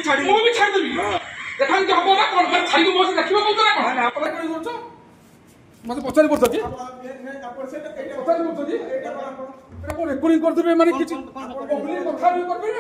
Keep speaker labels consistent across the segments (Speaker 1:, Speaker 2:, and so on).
Speaker 1: छाड़ी मु भी छाड़ देबी देखन के हबो ना कोन पर छाड़ी को मोसे देखिबो बोलतो ना कोन आपण कोन करछो मते पछारी पड़तो जी आपण से पछारी पड़तो जी एटा कोन रेकॉर्डिंग करथबे माने किछि पब्लिक कथा भी करबे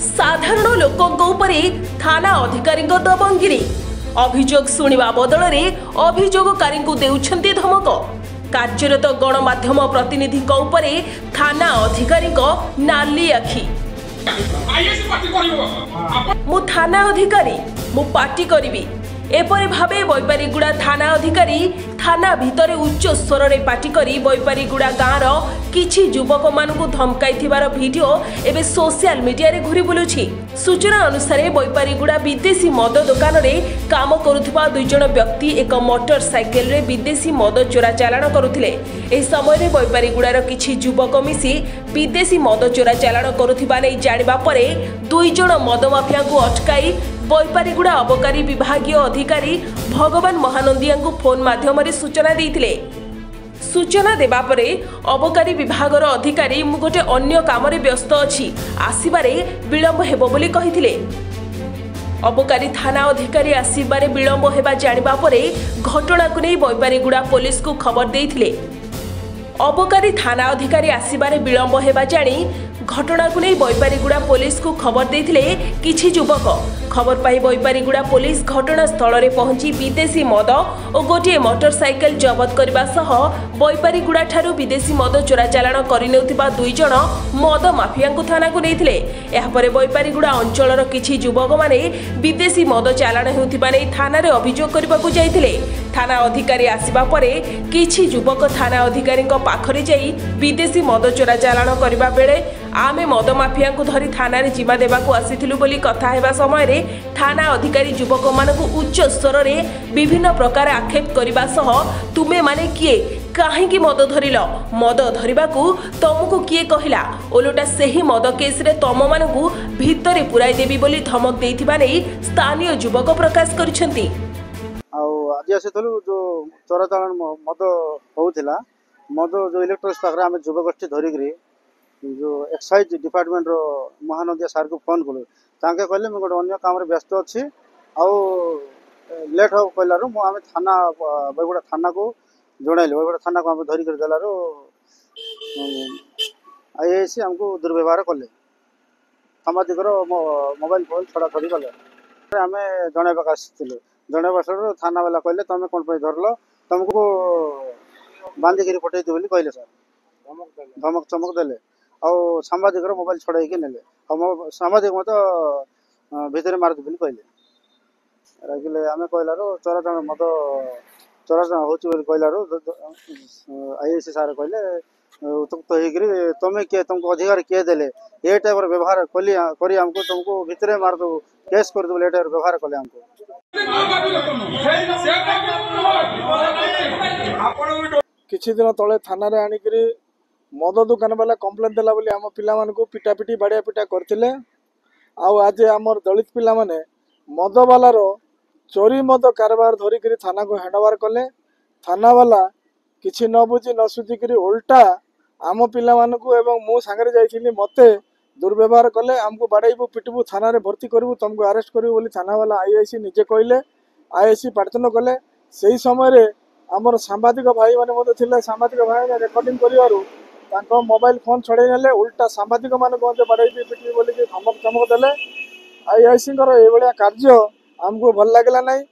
Speaker 2: साधारण लोकଙ୍କ ଉପରେ थाना अधिकारी दबंगिरी अभियोग शुणा बदल में अभियोगकारी देउछंती धमक कार्यरत गणमाध्यम प्रतिनिधि थाना अधिकारी नाली आखि मु थाना अधिकारी मु पार्टी करी एपरी भावे बैपारीगुड़ा थाना अधिकारी थाना भितर उच्च स्वर में पार्टी करी बैपारीगुड़ा गाँवर किछि युवक मानकु धमकाइथिबार वीडियो एबे सोशल मीडिया रे घुरी बुलुछि। सूचना अनुसार बैपारीगुड़ा विदेशी मद दुकान रे काम करुथिबा दुई जण व्यक्ति एक मोटरसाइकेल रे विदेशी मद चोरा चालान करुथिले। एही समय रे बैपारीगुड़ार किछि युवक मिसी विदेशी मद चोरा चालान करुथिबा नै जानिबा परे दुई जण मद माफिया को अटकाई बैपारीगुड़ा अबकारी विभागीय अधिकारी भगवान महानंदिया को फोन माध्यम सूचना देइथिले। सूचना देबा परे अबकारी विभागर अधिकारी मु गोटे अन्य काम रे व्यस्त अछि आसीबारे विलंब हेबो बोली कहिथिले। अबकारी थाना अधिकारी आसीबारे विलंब हेबा जानिबा परे घटना को नै बैपारीगुड़ा पुलिस को खबर देइथिले। अबकारी थाना अधिकारी आसीबारे विलंब हेबा जानी घटना को नहीं बैपारीगुड़ा पुलिस को खबर देथिले किछि युवक। खबर पाई बैपारीगुड़ा पुलिस घटनास्थल में पहुंची विदेशी मद और गोटे मोटरसाइकेल जबत करने सह बैपारीगुड़ा ठारू विदेशी मद चोरा चालान करनेउथिबा दुई जण मद माफिया को थाना को नेथिले। एहा परे बैपारीगुड़ा अंचलर किछि युवक माने विदेशी मद चालान हेउथिबा नै थाना रे अभियोग करबाकू जाइथिले। थाना अधिकारी आसीबा परे किछि युवक थाना अधिकारी पाखरे जाई विदेशी मद चोरा चालान करबा बेले आमे मद माफिया को धरी थाना रे जीवा देबाकू आसीथिलु बोली कथा हेबा समय रे थाना अधिकारी युवक मानकू उच्च स्वर रे विभिन्न प्रकार आक्षेप करबा सह तुमे माने किए काहेकि मद धरिल मद धरिबाकू तुमको किए कहिला ओलोटा सेही मद केस रे तम मानकू भितरे पुराई देबी बोली धमक देइथिबा नै स्थानीय युवक प्रकाश करिसेंती।
Speaker 3: आज आसलु जो चोरा चालान मद होउथिला मद जो इलेक्ट्रोनिक्स पाखरे आम युवगोष्ठी धरिकी जो एक्साइज डिपार्टमेंट रो महानंदिया सार को फोन कलु तांके कहले मैं गोटे अन्य काम रे व्यस्त अच्छी आउ लेट हो कहलारू आम थाना बैगुड़ा थाना को जणैलु बैगुड़ा थाना को आम धरिक देलारू आईआईसी हमको दुर्व्यवहार कले सामाजिक मोबाइल फोन छड़ा छड़ी कले आम जनवाक आसलु जनवा थाना वाला कहले तुम कौन धरल तुमको बांधिकी पठे बोली कहले सर धमक चमक देले आउ सांबादिक मोबाइल छड़ाई नेले सांबादिक मत भितर मारदे बोली कहले रागिले आम कहलारू चोरा चालान मद चोरा चालान होची बोली कहलारू आईआईसी सार कहले उत्तुक्त होकर तुम्हें किए तुमको अधिकार किए देले ये टाइप व्यवहार करी हमको तुमको भितर मारदे केस कर दे टाइप व्यवहार कले हमको
Speaker 4: किछि दिन तले थाना रे आनिकरी मद दुकान वाला कंप्लेन देला बोली आम पिला मानकू पिटापिटी बाड़िया पिटा करथिले। आउ आज आमर दलित पिला माने मद वालार चोरी मद कारबार धरिकरी थाना को हैंडओवर कले। थाना वाला किछि न बुझी न सुझिकरी उल्टा आम पिला मानकू एवं मु सांगरे जाइथिली मते दुर्व्यवहार कले आमको बाड़ाइबू पिटबू थाना रे भर्ती करू तुमको अरेस्ट करू बोली थाना वाला आईआईसी निजे कहले आईआईसी प्रार्थना कले। सही समय आमर सांबादिक भाई माने मते थिले सांबादिक भाई ने रेकॉर्डिंग करिवारु तांको मोबाइल फोन छड़े नेले उल्टा सांबादिक मान को बाड़ाइबी पिटबी बोली कि धमक चमक देले। आईआईसी ए भलिया कार्य आमको भल लागला नहीं।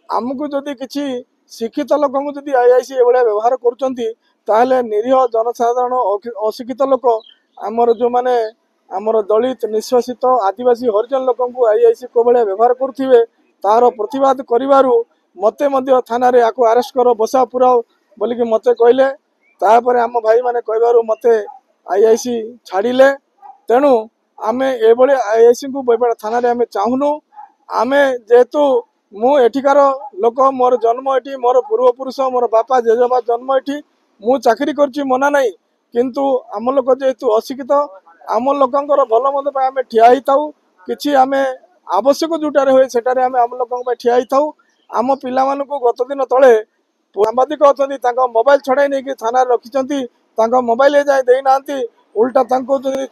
Speaker 4: आमको जदि किछि शिक्षित लोक जदि आईआईसी ए भलिया व्यवहार करूचंती ताहले निरीह जनसाधारण अशिक्षित लोक आमर जो माने आमर दलित निष्कासित आदिवासी हरिजन लोक आईआईसी को भाया व्यवहार करुवे तार प्रतिवाद करिवारु मते मध्य थाना रे आको अरेस्ट करो बसा पुराओ बोलिकी मते कहले। तापर आम भाई माने कहबारु मते आईआईसी छाड़िले। तेणु आमे एभली आईआईसी को बैपाड़ थाना रे आमे चाहुनु। आमे जेहेतु मु एठिकार लोक मोर जन्म एठी मोर पूर्वपुरुष मोर बापा जेजेबा जन्म एठी मु चाकरी करछि मना नहीं किंतु आम लोक जेहेतु अशिक्षित आम लोकंकर भल मद पे आमे ठिया ही थाउ किछि आमे आवश्यक जोटारे होय सेटारे आमे आम लोकंक पे ठिया ही थाउ। आम पिला मानकू गत दिन तले सांबादिक अछंती तांका मोबाइल छड़ाई नहीं कि थाना रखिचंती तांका मोबाइल जाय देई नांती उल्टा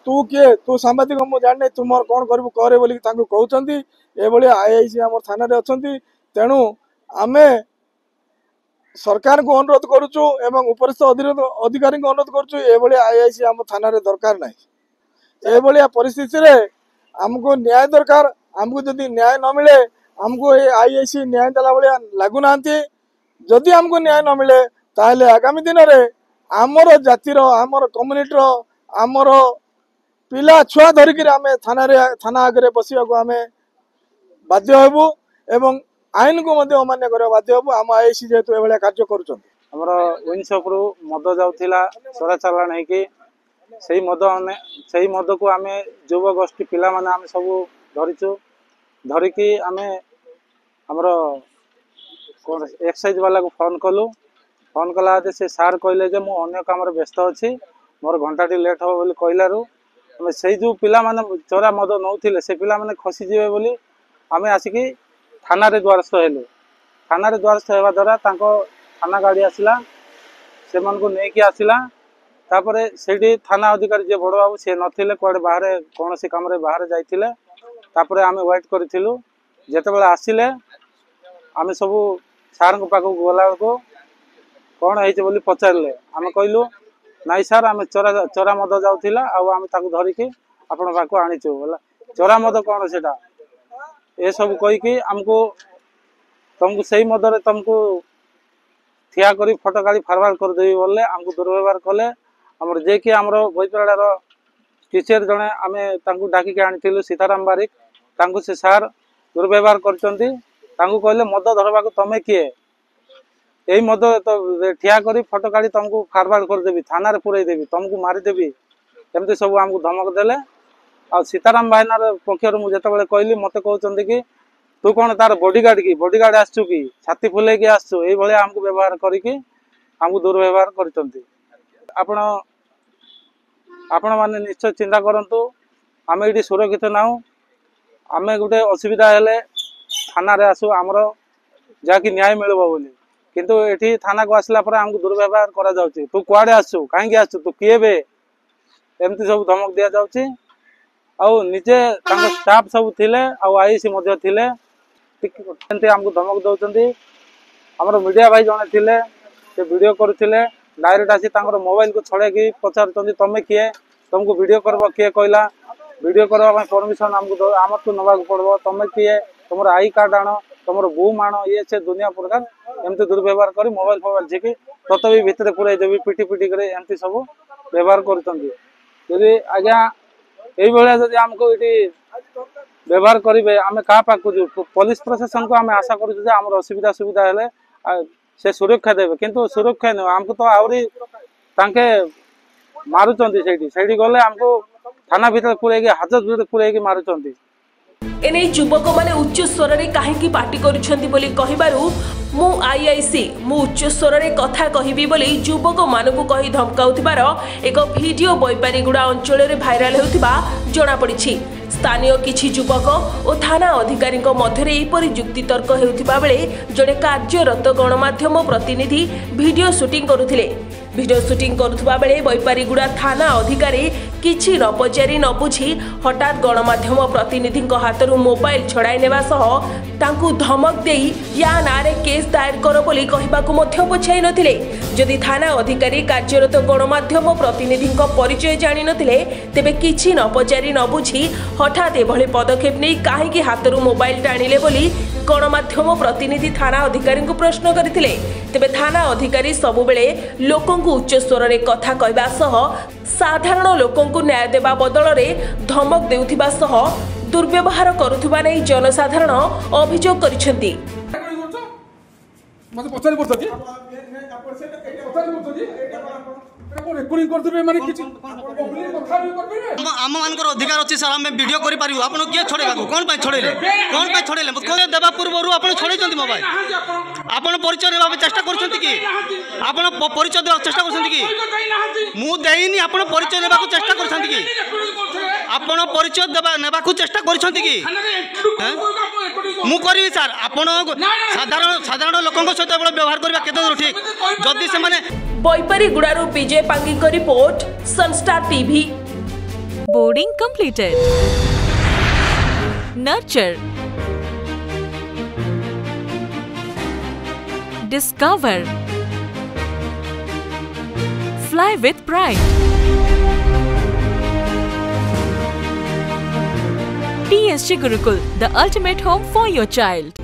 Speaker 4: तू किए तू सांबादिक मु जाने तुम कौन करू करे बोली कहते ये आईआईसी आम थाना अच्छा तेणु आमे सरकार को अनुरोध करुचु एवं उपरिस्थ अधिकारी को अनुरोध करुचु ये आईआईसी आम थाना दरकार ना ये परिस्थिति रे आमको न्याय दरकार आमको जदि न्याय न मिले आमको ये आईआईसी न्याय देला भाया लगुना जदि आमको न्याय न मिले ताहले आगामी दिन में आमर जातिर आमर कम्युनिटी आमर पिला छुआ धरिकी आम थाना आगे बसवा को आम बाध्य हेबु एवं आईन को अमान्य करवा बाध्य हेबु आम आईआईसी जेहेतु एभलिया कार्य करुछन
Speaker 5: हमर विनशॉप रु मद जाउथिला चोरा चालान हेकी सही मद को आम युव गोष्ठी पिला माने आम सब धरिचु धरिकी आम हमर कौन एक्साइज वाला को फोन कला से सार कहले जे मु अन्य काम व्यस्त अच्छी मोर घंटाटी लेट हम बोली कहलु आम से जो पिला माने चोरा मद नौथिले से पिला माने खसी जीवे बोली आम आसिकी थाना रे द्वारस्थ हेलु थाना रे द्वारस्थ हेबा द्वारा तांको थाना गाड़ी आसिला से मन को नेकी आसिला तापरे सेठी थाना अधिकारी जे बड़ बाबू से नथिले कोडे बाहर कौन सी काम रे बाहर जाइथिले तापरे आम वेट करथिलु जेतेबेला आसिले आम सब सार को पाक गला को कौन है बोली पचारे आम कहलु नाई सार आम चोरा मद जाऊला आम धरिकी आपण पाक आनीचु बोला चोरा मद कौन से ये सब कहीकि आमको तुमको सही मदरे तुमको ठिया करी फोटो गाड़ी फरवार्ड करदेवी बोले आमको दुर्व्यवहार कले आमर जे कि आमर बईपराड़ार टीचर जड़े आम डाकिक आनी सीताराम बारिक तांको से सार दुर्व्यवहार करचंती तांको कहले मद धरबा तमे किए यही मद तो ठिया करी फोटो गाड़ी तुमको फरवार्ड करदेवी थाना रे पुरई देवी तुमको मारिदेवी एमती सब आमको धमक देले आ सीताराम भाईनार पक्षर मुझे कहली मत कहते कि तू कौन तार बॉडीगार्ड आसचु कि छाती फुले कि आसचु ये आमको व्यवहार करके आमको दुर्व्यवहार कर आपण माने निश्चय चिंता करंतु आम ये सुरक्षित नाऊ आम गोटे असुविधा हेले थाना रे आसु आमर जहाँकि न्याय मिल बोली किंतु एठी थाना को आसला पर आमको दुर्व्यवहार करा जाउची तू कुआडे आसचु कहीं आसचु तू किए बे एमती सब धमक दिया जाउची आउ निजे स्टाफ सब थिले आउ आईसी मध्य थिले हमको धमक दौरान आमर मीडिया भाई जड़े थिले से वीडियो करथिले डायरेक्ट आसी मोबाइल को छड़े पचार तमे किए तुमको वीडियो करब किए कहला वीडियो करबा परमिशन आमको आमर तो नवा पड़ो तमे किए तुम आई कार्ड आण तुम बूम आण ये से दुनिया प्रकार एमती दुर्व्यवहार कर मोबाइल फोबाइल झिकी तत भी भितर पुराई देवी पिटी पिटी कर एमती सब व्यवहार करी आज्ञा ये जब आमको ये व्यवहार करेंगे आम क्या पाक पुलिस प्रशासन को आम आशा करूँ आम असुविधा सुविधा हेले से सुरक्षा देवे किंतु सुरक्षा नुह आमको तो आहरी तांके मारुचंती से गले आमको थाना भीतर पुरैकी हाजत भीतर पुरैकी मारुचंती
Speaker 2: एने युवक माने उच्च स्वर रे काहेकि पार्टी करूछंती बोली कहिबारु मु आईआईसी मु उच्च स्वर रे कथा कहिबी बोली युवक मानकु कहि धमकाउथिबार एक वीडियो बैपारीगुड़ा अंचल रे भाइराल हेउथिबा जणा पड़िछि। स्थानीय किछि युवक और थाना अधिकारी मध्य एपरि युक्तितर्क हेउथिबा बेले जड़े कार्यरत गणमाध्यम प्रतिनिधि वीडियो शूटिंग करुथिले। वीडियो शूटिंग करुथुबा बेले बैपारीगुड़ा थाना अधिकारी किछि न पचारि न बुझी हठात गणमाध्यम प्रतिनिधि हाथरू मोबाइल छड़ाई नेबा सह तांकु धमक देई या नारे केस दायर कर बोली कहिबाकु मध्य पछाई नथिले। जदि थाना अधिकारी कार्यरत गणमाध्यम प्रतिनिधि परिचय जानि नथिले तेबे किछि न पचारि न बुझी हठात एभली पदक्षेप नै काहेकि हाथरू मोबाइल टाणिले बोली गणमाध्यम प्रतिनिधि थाना अधिकारी को प्रश्न करथिले। तेबे थाना अधिकारी सबुबेले लोकंकु उच्च स्वर रे कथा कहबा सह साधारण लोकंकु न्याय देबा बदल रे धमक देउथिबा सह दुर्व्यवहार करुथुबा नै जनसाधारण अभियोग करिसेंती।
Speaker 1: मते पचारि पड़छ कि पचारि पड़छ कि रेकर्डिंग कर देबे माने किछि
Speaker 6: आम मानकर अधिकार अछि सर हम वीडियो करि पारिबु आपण के छोड़ेबा कोन पाइ छोड़ेले कोन देबा पूर्वरु आपण छोड़ैछंती मोबाइल आपण परिचय देबा चेष्टा करछंती कि आपण परिचय देबा चेष्टा करछंती कि मु देइनी आपण परिचय देबा को चेष्टा करछंती कि आपण परिचय देबा नेबा को चेष्टा करछंती कि मु करी सर आपण साधारण लोकंक सहित व्यवहार करबा केते दूर ठीक जदि से माने
Speaker 2: बैपारीगुड़ारू विजय पांगी को report Sunstar TV.
Speaker 7: Boarding completed. Nurture. Discover. Fly with pride. TSG Gurukul, the ultimate home for your child.